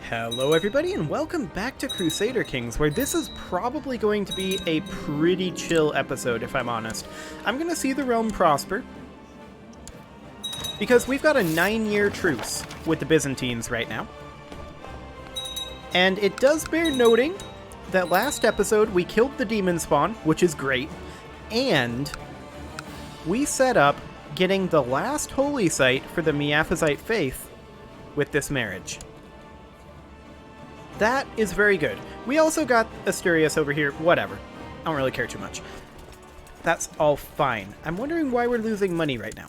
Hello everybody and welcome back to Crusader Kings, where this is probably going to be a pretty chill episode, if I'm honest. I'm going to see the realm prosper, because we've got a 9-year truce with the Byzantines right now. And it does bear noting that last episode we killed the demon spawn, which is great, and we set up getting the last holy site for the Monophysite faith with this marriage. That is very good. We also got Asturias over here. Whatever. I don't really care too much. That's all fine. I'm wondering why we're losing money right now.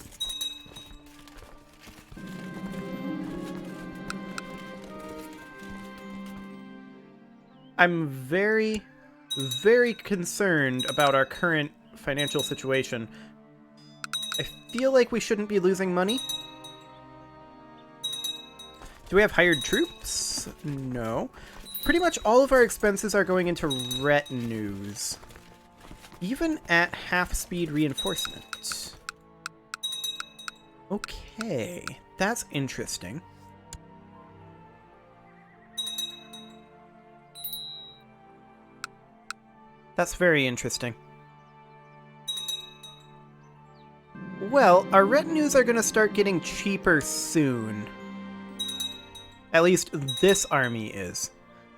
I'm very, very concerned about our current financial situation. I feel like we shouldn't be losing money. Do we have hired troops? No. Pretty much all of our expenses are going into retinues. Even at half-speed reinforcement. Okay, that's interesting. That's very interesting. Well, our retinues are going to start getting cheaper soon. At least this army is.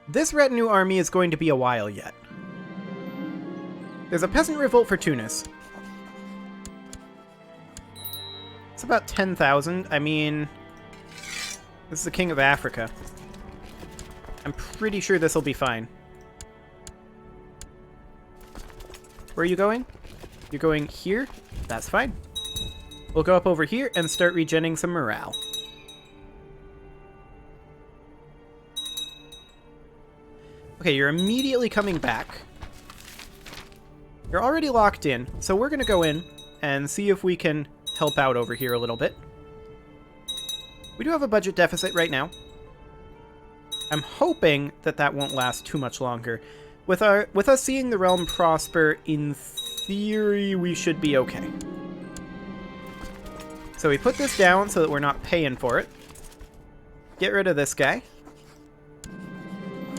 This retinue army is going to be a while yet. There's a peasant revolt for Tunis. It's about 10,000. I mean, this is the king of Africa. I'm pretty sure this will be fine. Where are you going? You're going here? That's fine. We'll go up over here and start regenning some morale. Okay, you're immediately coming back. You're already locked in, so we're going to go in and see if we can help out over here a little bit. We do have a budget deficit right now. I'm hoping that that won't last too much longer. With us seeing the realm prosper, in theory, we should be okay. So we put this down so that we're not paying for it. Get rid of this guy.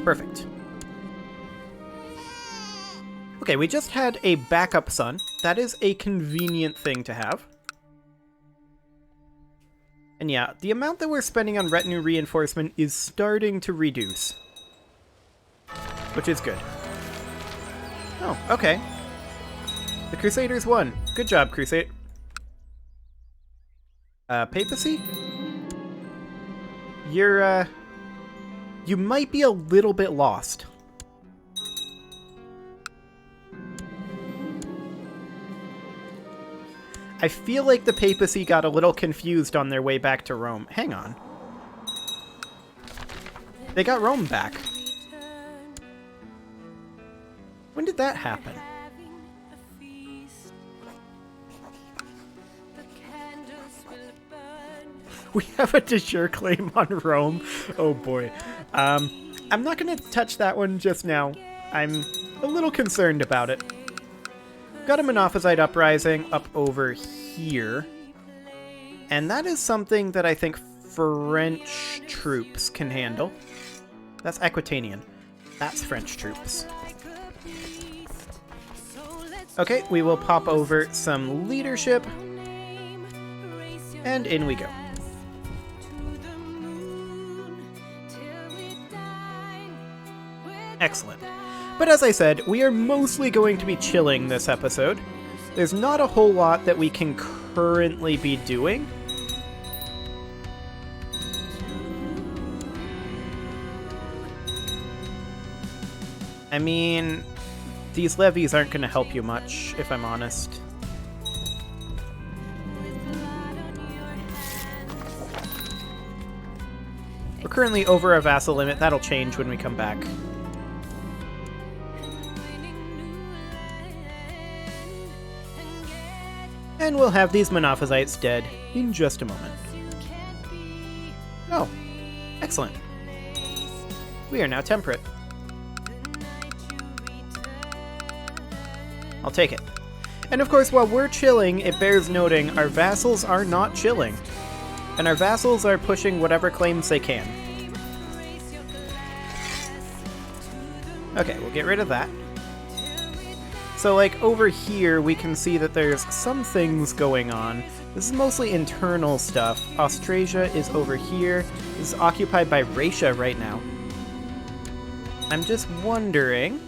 Perfect. Okay, we just had a backup son. That is a convenient thing to have. And yeah, the amount that we're spending on retinue reinforcement is starting to reduce. Which is good. Oh, okay. The Crusaders won. Good job, Crusader. Papacy? You're, you might be a little bit lost. I feel like the papacy got a little confused on their way back to Rome. Hang on. They got Rome back. When did that happen? We have a de jure claim on Rome. Oh boy. I'm not going to touch that one just now. I'm a little concerned about it. Got a Monophysite Uprising up over here. And that is something that I think French troops can handle. That's Aquitanian. That's French troops. Okay, we will pop over some leadership. And in we go. Excellent. But as I said, we are mostly going to be chilling this episode. There's not a whole lot that we can currently be doing. I mean, these levies aren't going to help you much, if I'm honest. We're currently over our vassal limit. That'll change when we come back. And we'll have these Monophysites dead in just a moment. Oh, excellent. We are now temperate. I'll take it. And of course, while we're chilling, it bears noting our vassals are not chilling. And our vassals are pushing whatever claims they can. Okay, we'll get rid of that. So, like, over here, we can see that there's some things going on. This is mostly internal stuff. Austrasia is over here. This is occupied by Ratia right now. I'm just wondering...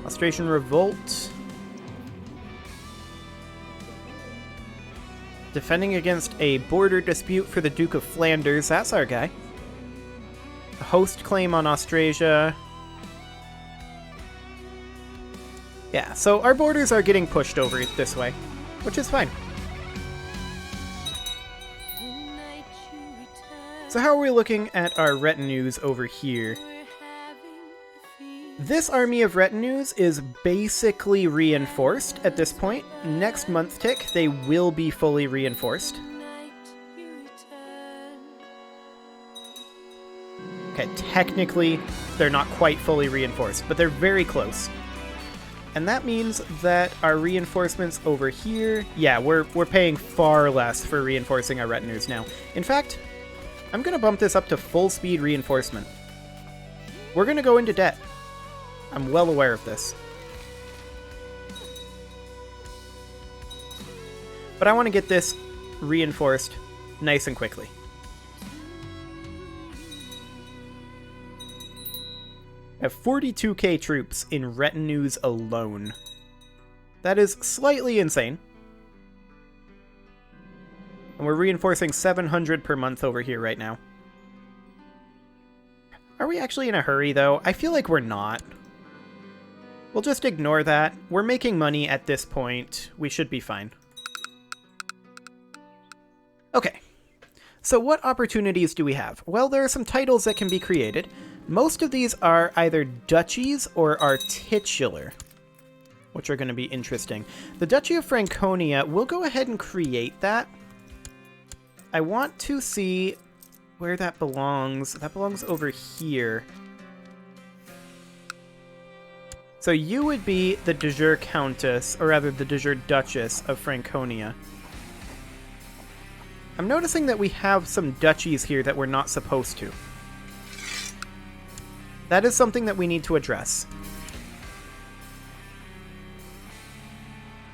Austrasian Revolt. Defending against a border dispute for the Duke of Flanders. That's our guy. A host claim on Austrasia. Yeah, so our borders are getting pushed over this way, which is fine. So how are we looking at our retinues over here? This army of retinues is basically reinforced at this point. Next month tick, they will be fully reinforced. Okay, technically, they're not quite fully reinforced, but they're very close. And that means that our reinforcements over here... Yeah, we're paying far less for reinforcing our retinues now. In fact, I'm going to bump this up to full speed reinforcement. We're going to go into debt. I'm well aware of this. But I want to get this reinforced nice and quickly. I have 42k troops in retinues alone. That is slightly insane. And we're reinforcing 700 per month over here right now. Are we actually in a hurry, though? I feel like we're not. We'll just ignore that. We're making money at this point. We should be fine. Okay. So what opportunities do we have? Well, there are some titles that can be created. Most of these are either duchies or are titular, which are going to be interesting. The Duchy of Franconia, we'll go ahead and create that. I want to see where that belongs. That belongs over here. So you would be the de jure Countess, or rather the de jure Duchess of Franconia. I'm noticing that we have some duchies here that we're not supposed to. That is something that we need to address.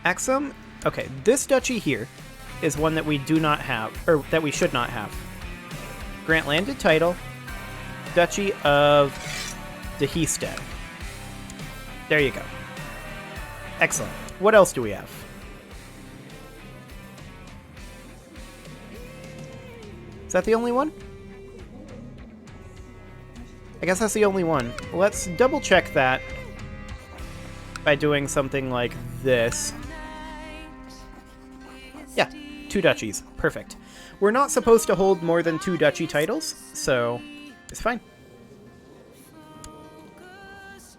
Axum? Okay, this duchy here is one that we do not have, or that we should not have. Grant landed title, Duchy of Dehested. There you go. Excellent. What else do we have? Is that the only one? I guess that's the only one. Let's double check that by doing something like this. Yeah, 2 duchies. Perfect. We're not supposed to hold more than 2 duchy titles, so it's fine.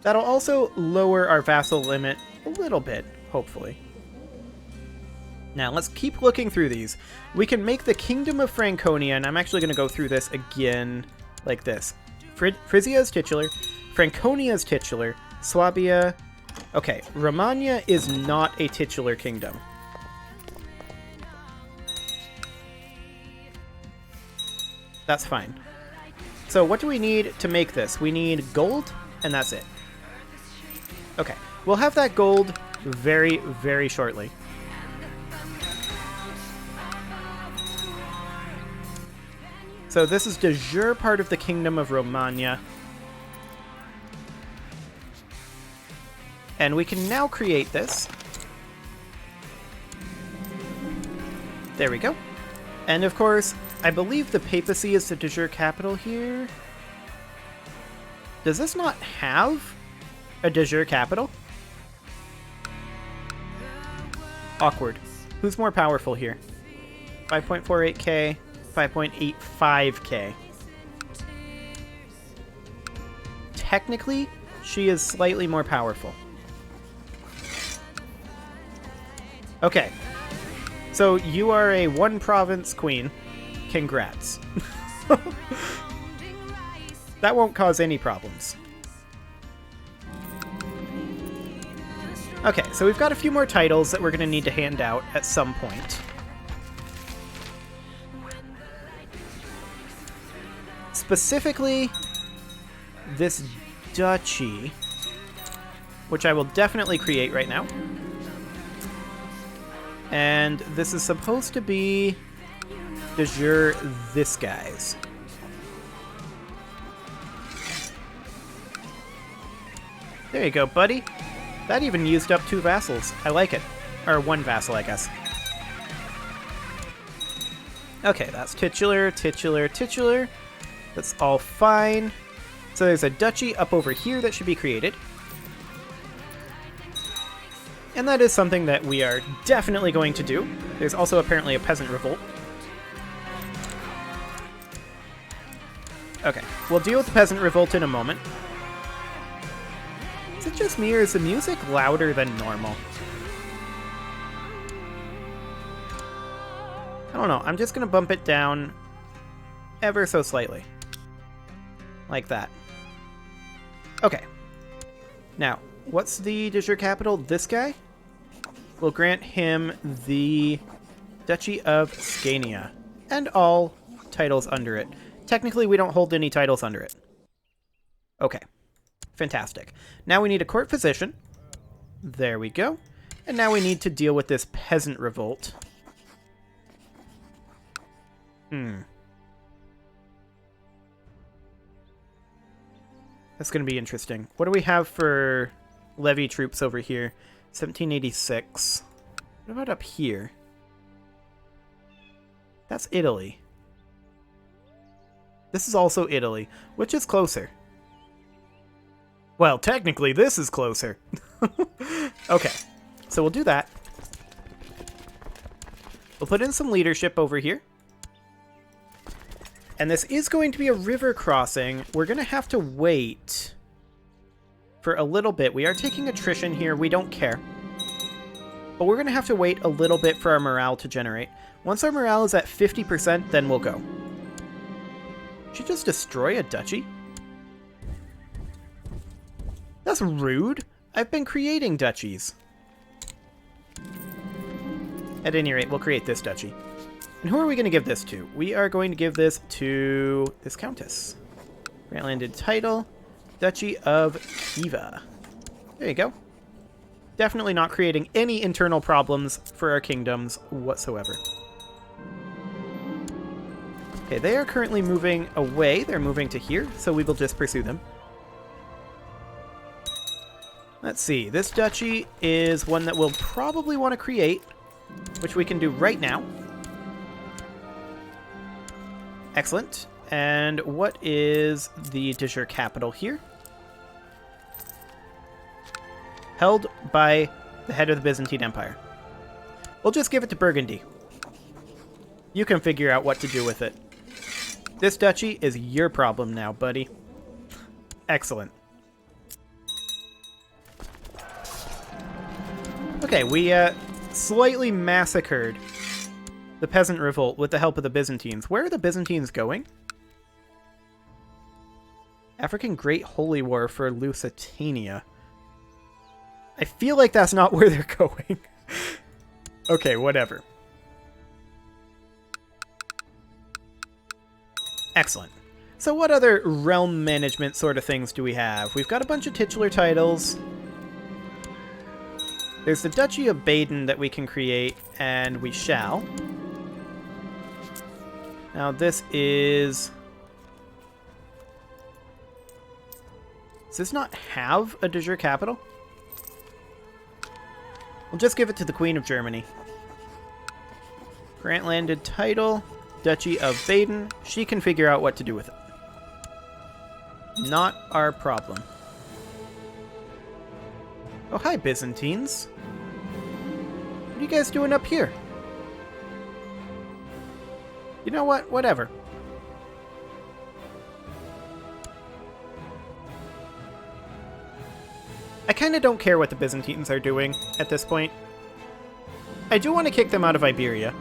That'll also lower our vassal limit a little bit, hopefully. Now, let's keep looking through these. We can make the Kingdom of Franconia, and I'm actually going to go through this again like this. Frisia is titular, Franconia is titular, Swabia... Okay, Romagna is not a titular kingdom. That's fine. So what do we need to make this? We need gold, and that's it. Okay, we'll have that gold very, very shortly. So this is de jure part of the Kingdom of Romagna. And we can now create this. There we go. And of course, I believe the papacy is the de jure capital here. Does this not have a de jure capital? Awkward. Who's more powerful here? 5.48k, 5.85k. Technically, she is slightly more powerful. Okay. So you are a 1-province queen. Congrats. That won't cause any problems. Okay, so we've got a few more titles that we're going to need to hand out at some point. Specifically, this duchy, which I will definitely create right now. And this is supposed to be de jure this guy's. There you go, buddy. That even used up 2 vassals. I like it. Or 1 vassal, I guess. Okay, that's titular, titular, titular. That's all fine. So there's a duchy up over here that should be created. And that is something that we are definitely going to do. There's also apparently a peasant revolt. Okay, we'll deal with the peasant revolt in a moment. Is it just me, or is the music louder than normal? I don't know. I'm just going to bump it down ever so slightly. Like that. Okay. Now, what's the de jure capital? This guy? We'll grant him the Duchy of Scania. And all titles under it. Technically, we don't hold any titles under it. Okay. Fantastic. Now we need a court physician. There we go. And now we need to deal with this peasant revolt. That's going to be interesting. What do we have for levy troops over here? 1786. What about up here? That's Italy. This is also Italy. Which is closer? Well, technically, this is closer. Okay, so we'll do that. We'll put in some leadership over here. And this is going to be a river crossing. We're going to have to wait for a little bit. We are taking attrition here. We don't care. But we're going to have to wait a little bit for our morale to generate. Once our morale is at 50%, then we'll go. Should just destroy a duchy? That's rude. I've been creating duchies. At any rate, we'll create this duchy. And who are we going to give this to? We are going to give this to this countess. Grant landed title, Duchy of Khiva. There you go. Definitely not creating any internal problems for our kingdoms whatsoever. Okay, they are currently moving away. They're moving to here, so we will just pursue them. Let's see. This duchy is one that we'll probably want to create, which we can do right now. Excellent. And what is the de jure capital here? Held by the head of the Byzantine Empire. We'll just give it to Burgundy. You can figure out what to do with it. This duchy is your problem now, buddy. Excellent. Okay, we slightly massacred the peasant revolt with the help of the Byzantines. Where are the Byzantines going? African Great Holy War for Lusitania. I feel like that's not where they're going. Okay, whatever. Excellent. So what other realm management sort of things do we have? We've got a bunch of titular titles. There's the Duchy of Baden that we can create, and we shall. Now this is... Does this not have a de jure capital? We'll just give it to the Queen of Germany. Grant landed title, Duchy of Baden. She can figure out what to do with it. Not our problem. Oh, hi, Byzantines. What are you guys doing up here? You know what? Whatever. I kind of don't care what the Byzantines are doing at this point. I do want to kick them out of Iberia.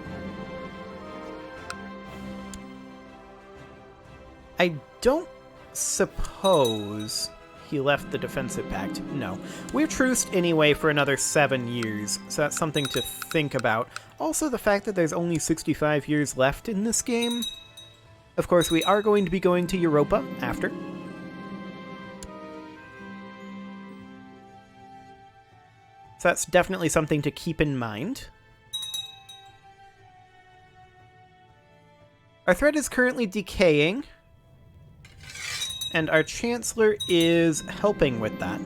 I don't suppose he left the defensive pact. No. We're truced anyway for another 7 years, so that's something to think about. Also, the fact that there's only 65 years left in this game. Of course, we are going to be going to Europa after. So that's definitely something to keep in mind. Our threat is currently decaying, and our Chancellor is helping with that.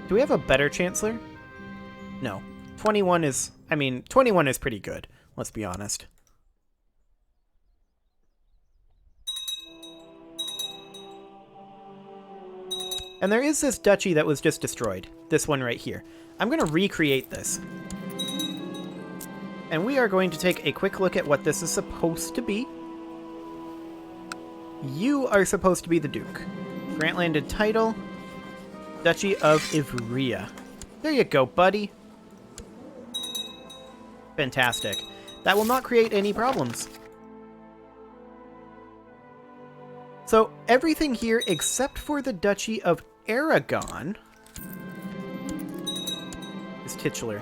Do we have a better Chancellor? No. 21 is... I mean, 21 is pretty good, let's be honest. And there is this duchy that was just destroyed. This one right here. I'm going to recreate this. And we are going to take a quick look at what this is supposed to be. You are supposed to be the Duke. Grant landed title, Duchy of Ivrea. There you go, buddy. Fantastic. That will not create any problems. So everything here except for the Duchy of Aragon is titular.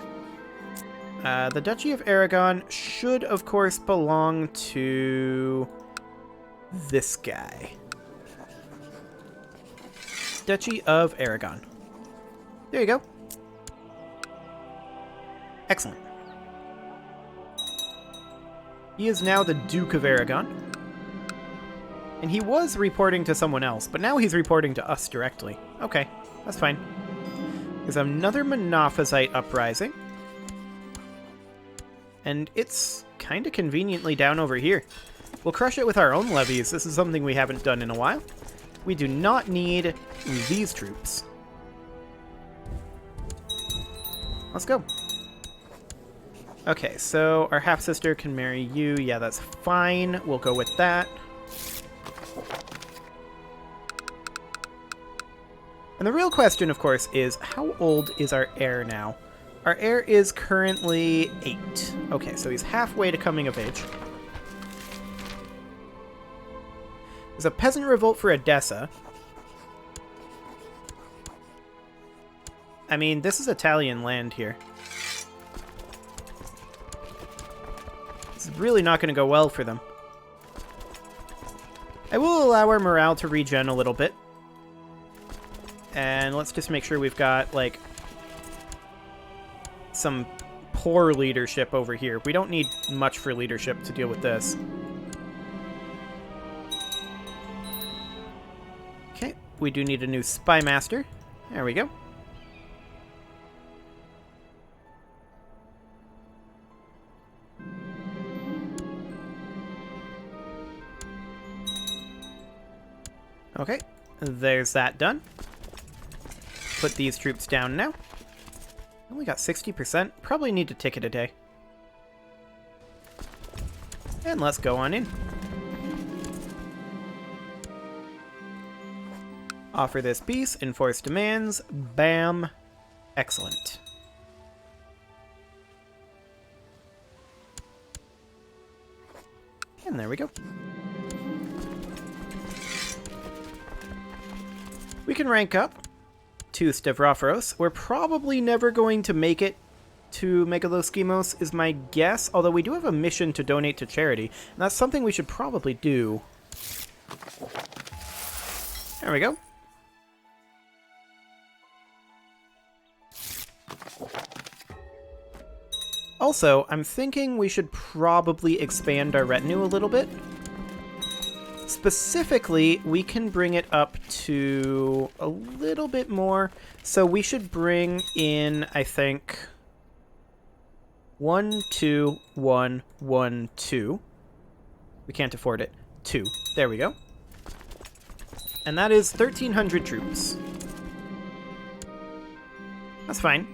The Duchy of Aragon should, of course, belong to this guy. Duchy of Aragon. There you go. Excellent. He is now the Duke of Aragon. And he was reporting to someone else, but now he's reporting to us directly. Okay, that's fine. There's another Monophysite Uprising. And it's kind of conveniently down over here. We'll crush it with our own levies. This is something we haven't done in a while. We do not need these troops. Let's go. Okay, so our half-sister can marry you. Yeah, that's fine. We'll go with that. And the real question, of course, is how old is our heir now? Our heir is currently 8. Okay, so he's halfway to coming of age. There's a peasant revolt for Edessa. I mean, this is Italian land here. This is really not going to go well for them. I will allow our morale to regen a little bit. And let's just make sure we've got, like, some poor leadership over here. We don't need much for leadership to deal with this. Okay, we do need a new spy master. There we go. Okay, there's that done. Put these troops down now. Only got 60%. Probably need to ticket a day. And let's go on in. Offer this peace. Enforce demands. Bam. Excellent. And there we go. We can rank up to Stavrophoros. We're probably never going to make it to Megaloskimos, is my guess, although we do have a mission to donate to charity, and that's something we should probably do. There we go. Also, I'm thinking we should probably expand our retinue a little bit. Specifically, we can bring it up to a little bit more. So we should bring in, I think, 1, 2, 1, 1, 2. We can't afford it. 2. There we go. And that is 1,300 troops. That's fine.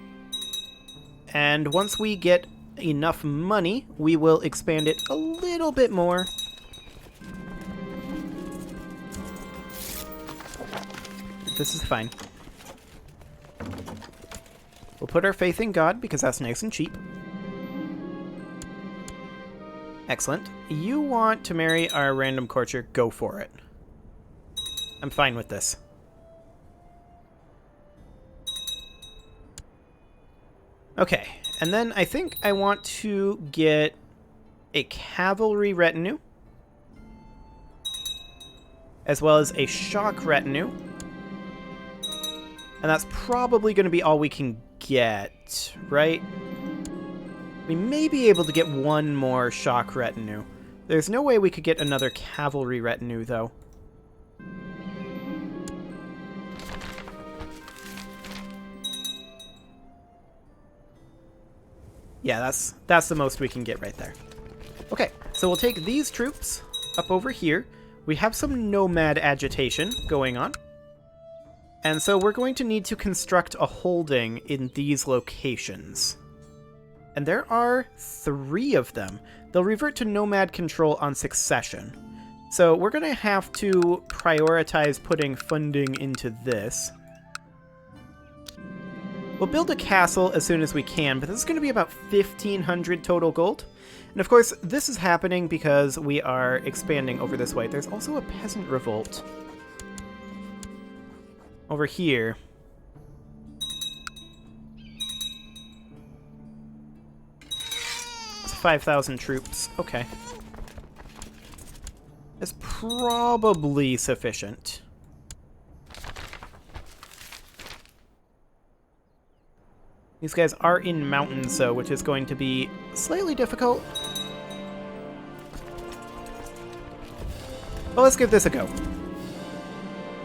And once we get enough money, we will expand it a little bit more. This is fine. We'll put our faith in God because that's nice and cheap. Excellent. You want to marry our random courtier? Go for it. I'm fine with this. Okay, and then I think I want to get a cavalry retinue, as well as a shock retinue. And that's probably going to be all we can get, right? We may be able to get one more shock retinue. There's no way we could get another cavalry retinue, though. Yeah, that's the most we can get right there. Okay, so we'll take these troops up over here. We have some Nomad agitation going on. And so we're going to need to construct a holding in these locations. And there are 3 of them. They'll revert to Nomad control on succession. So we're going to have to prioritize putting funding into this. We'll build a castle as soon as we can, but this is going to be about 1,500 total gold. And of course, this is happening because we are expanding over this way. There's also a peasant revolt over here. It's 5,000 troops. Okay. It's probably sufficient. These guys are in mountains, though, which is going to be slightly difficult. But let's give this a go.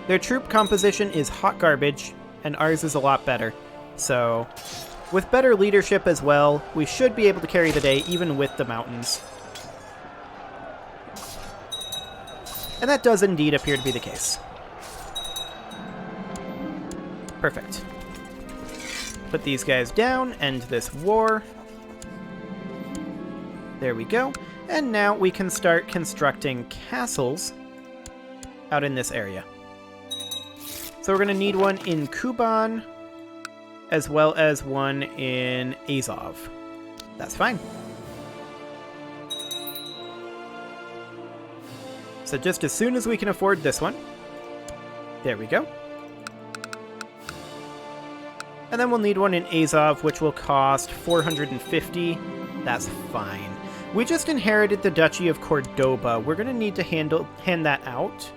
Their troop composition is hot garbage, and ours is a lot better. So, with better leadership as well, we should be able to carry the day, even with the mountains. And that does indeed appear to be the case. Perfect. Put these guys down, end this war. There we go. And now we can start constructing castles out in this area. So we're going to need one in Kuban, as well as one in Azov. That's fine. So just as soon as we can afford this one. There we go. And then we'll need one in Azov, which will cost 450. That's fine. We just inherited the Duchy of Cordoba. We're going to need to hand that out.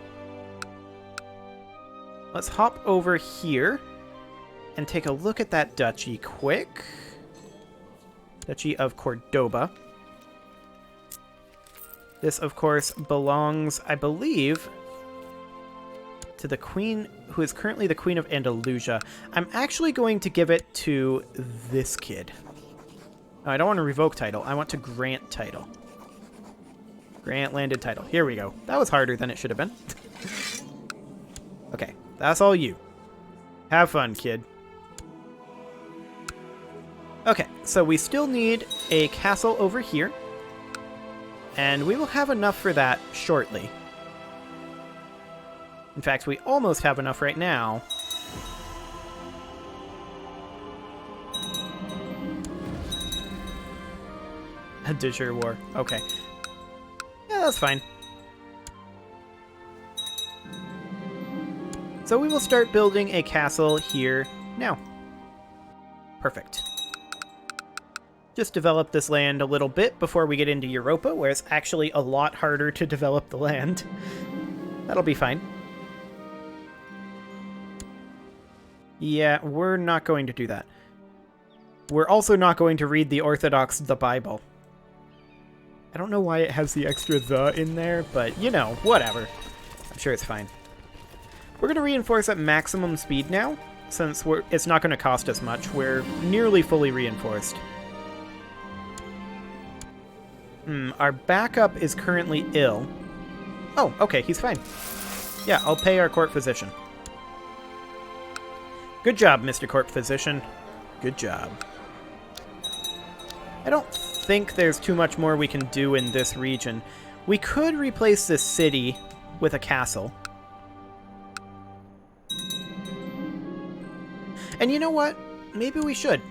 Let's hop over here and take a look at that duchy quick. Duchy of Cordoba. This, of course, belongs, I believe, to the queen, who is currently the Queen of Andalusia. I'm actually going to give it to this kid. No, I don't want to revoke title. I want to grant title. Grant landed title. Here we go. That was harder than it should have been. Okay, that's all you. Have fun, kid. Okay, so we still need a castle over here. And we will have enough for that shortly. In fact, we almost have enough right now. A de jure war. Okay. Yeah, that's fine. So we will start building a castle here now. Perfect. Just develop this land a little bit before we get into Europa, where it's actually a lot harder to develop the land. That'll be fine. Yeah, we're not going to do that. We're also not going to read the Orthodox the Bible. I don't know why it has the extra the in there, but, you know, whatever. I'm sure it's fine. We're going to reinforce at maximum speed now, since it's not going to cost us much. We're nearly fully reinforced. Our backup is currently ill. Oh, okay, he's fine. Yeah, I'll pay our court physician. Good job, Mr. Court Physician. Good job. I don't think there's too much more we can do in this region. We could replace this city with a castle. And you know what? Maybe we should.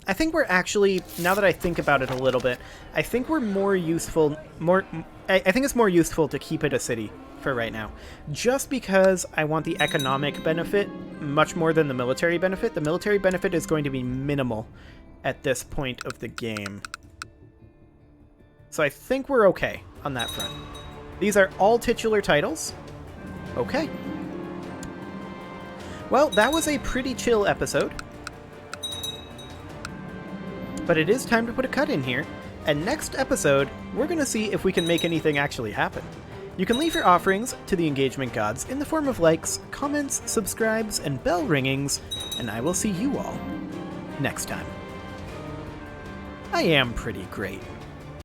I think we're actually, now that I think about it a little bit, I think we're more useful, I think it's more useful to keep it a city for right now. Just because I want the economic benefit much more than the military benefit. The military benefit is going to be minimal at this point of the game. So I think we're okay on that front. These are all titular titles. Okay. Well, that was a pretty chill episode. But it is time to put a cut in here, and next episode, we're going to see if we can make anything actually happen. You can leave your offerings to the engagement gods in the form of likes, comments, subscribes, and bell ringings, and I will see you all next time. I am pretty great.